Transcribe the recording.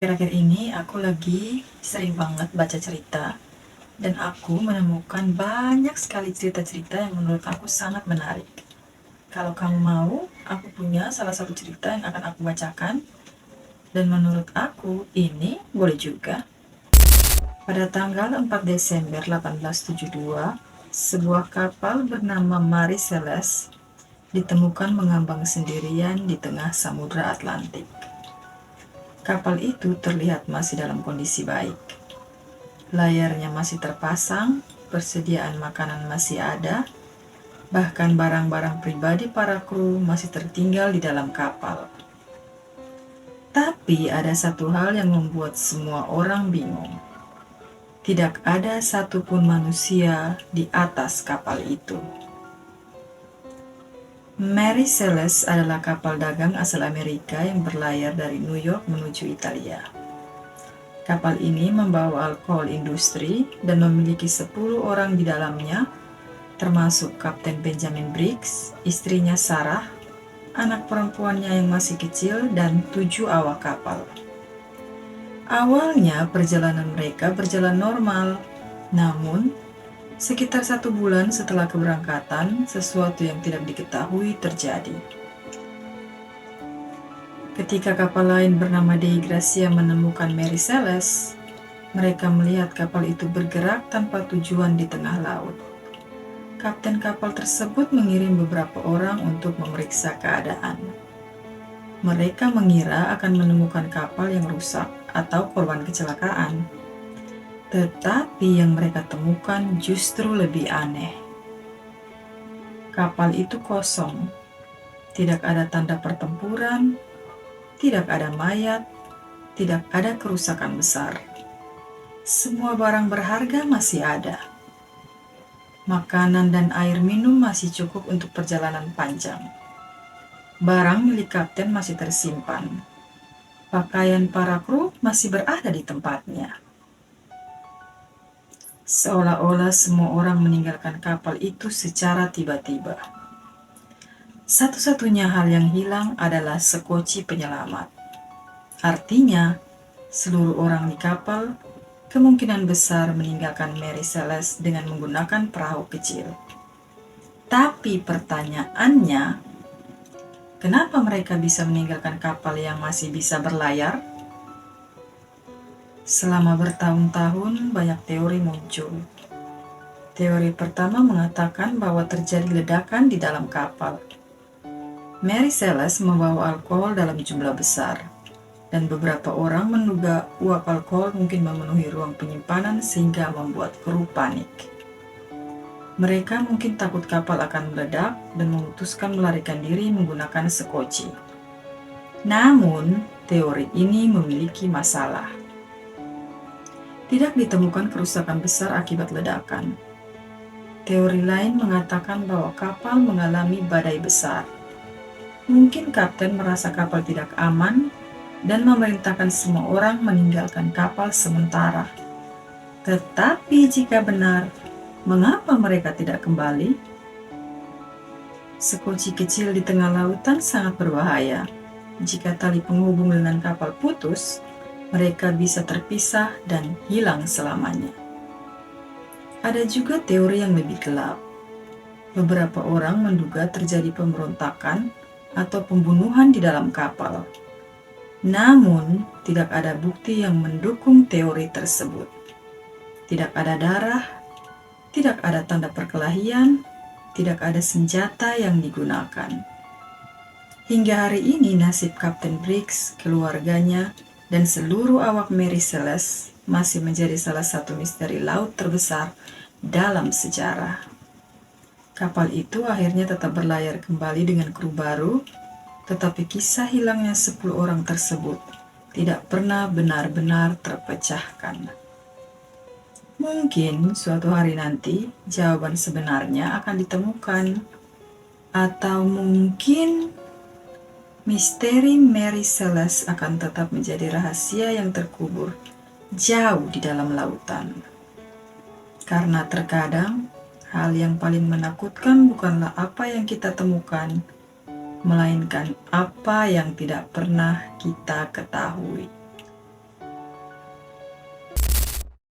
Akhir-akhir ini aku lagi sering banget baca cerita dan aku menemukan banyak sekali cerita-cerita yang menurut aku sangat menarik. Kalau kamu mau, aku punya salah satu cerita yang akan aku bacakan dan menurut aku ini boleh juga. Pada tanggal 4 Desember 1872, sebuah kapal bernama Marie Celeste ditemukan mengambang sendirian di tengah Samudra Atlantik. Kapal itu terlihat masih dalam kondisi baik. Layarnya masih terpasang, persediaan makanan masih ada, bahkan barang-barang pribadi para kru masih tertinggal di dalam kapal. Tapi ada satu hal yang membuat semua orang bingung. Tidak ada satupun manusia di atas kapal itu. Marie Celeste adalah kapal dagang asal Amerika yang berlayar dari New York menuju Italia. Kapal ini membawa alkohol industri dan memiliki 10 orang di dalamnya, termasuk Kapten Benjamin Briggs, istrinya Sarah, anak perempuannya yang masih kecil, dan 7 awak kapal. Awalnya perjalanan mereka berjalan normal, namun sekitar 1 bulan setelah keberangkatan, sesuatu yang tidak diketahui terjadi. Ketika kapal lain bernama Dei Gracia menemukan Marie Celeste, mereka melihat kapal itu bergerak tanpa tujuan di tengah laut. Kapten kapal tersebut mengirim beberapa orang untuk memeriksa keadaan. Mereka mengira akan menemukan kapal yang rusak atau korban kecelakaan. Tetapi yang mereka temukan justru lebih aneh. Kapal itu kosong. Tidak ada tanda pertempuran, tidak ada mayat, tidak ada kerusakan besar. Semua barang berharga masih ada. Makanan dan air minum masih cukup untuk perjalanan panjang. Barang milik kapten masih tersimpan. Pakaian para kru masih berada di tempatnya. Seolah-olah semua orang meninggalkan kapal itu secara tiba-tiba. Satu-satunya hal yang hilang adalah sekoci penyelamat. Artinya, seluruh orang di kapal kemungkinan besar meninggalkan Marie Celeste dengan menggunakan perahu kecil. Tapi pertanyaannya, kenapa mereka bisa meninggalkan kapal yang masih bisa berlayar? Selama bertahun-tahun, banyak teori muncul. Teori pertama mengatakan bahwa terjadi ledakan di dalam kapal. Marie Celeste membawa alkohol dalam jumlah besar, dan beberapa orang menduga uap alkohol mungkin memenuhi ruang penyimpanan sehingga membuat kru panik. Mereka mungkin takut kapal akan meledak dan memutuskan melarikan diri menggunakan sekoci. Namun, teori ini memiliki masalah. Tidak ditemukan kerusakan besar akibat ledakan. Teori lain mengatakan bahwa kapal mengalami badai besar. Mungkin kapten merasa kapal tidak aman dan memerintahkan semua orang meninggalkan kapal sementara. Tetapi jika benar, mengapa mereka tidak kembali? Sekoci kecil di tengah lautan sangat berbahaya. Jika tali penghubung dengan kapal putus, mereka bisa terpisah dan hilang selamanya. Ada juga teori yang lebih gelap. Beberapa orang menduga terjadi pemberontakan atau pembunuhan di dalam kapal. Namun, tidak ada bukti yang mendukung teori tersebut. Tidak ada darah, tidak ada tanda perkelahian, tidak ada senjata yang digunakan. Hingga hari ini nasib Kapten Briggs, keluarganya, dan seluruh awak Marie Celeste masih menjadi salah satu misteri laut terbesar dalam sejarah. Kapal itu akhirnya tetap berlayar kembali dengan kru baru, tetapi kisah hilangnya 10 orang tersebut tidak pernah benar-benar terpecahkan. Mungkin suatu hari nanti jawaban sebenarnya akan ditemukan, atau mungkin misteri Marie Celeste akan tetap menjadi rahasia yang terkubur jauh di dalam lautan. Karena terkadang hal yang paling menakutkan bukanlah apa yang kita temukan, melainkan apa yang tidak pernah kita ketahui.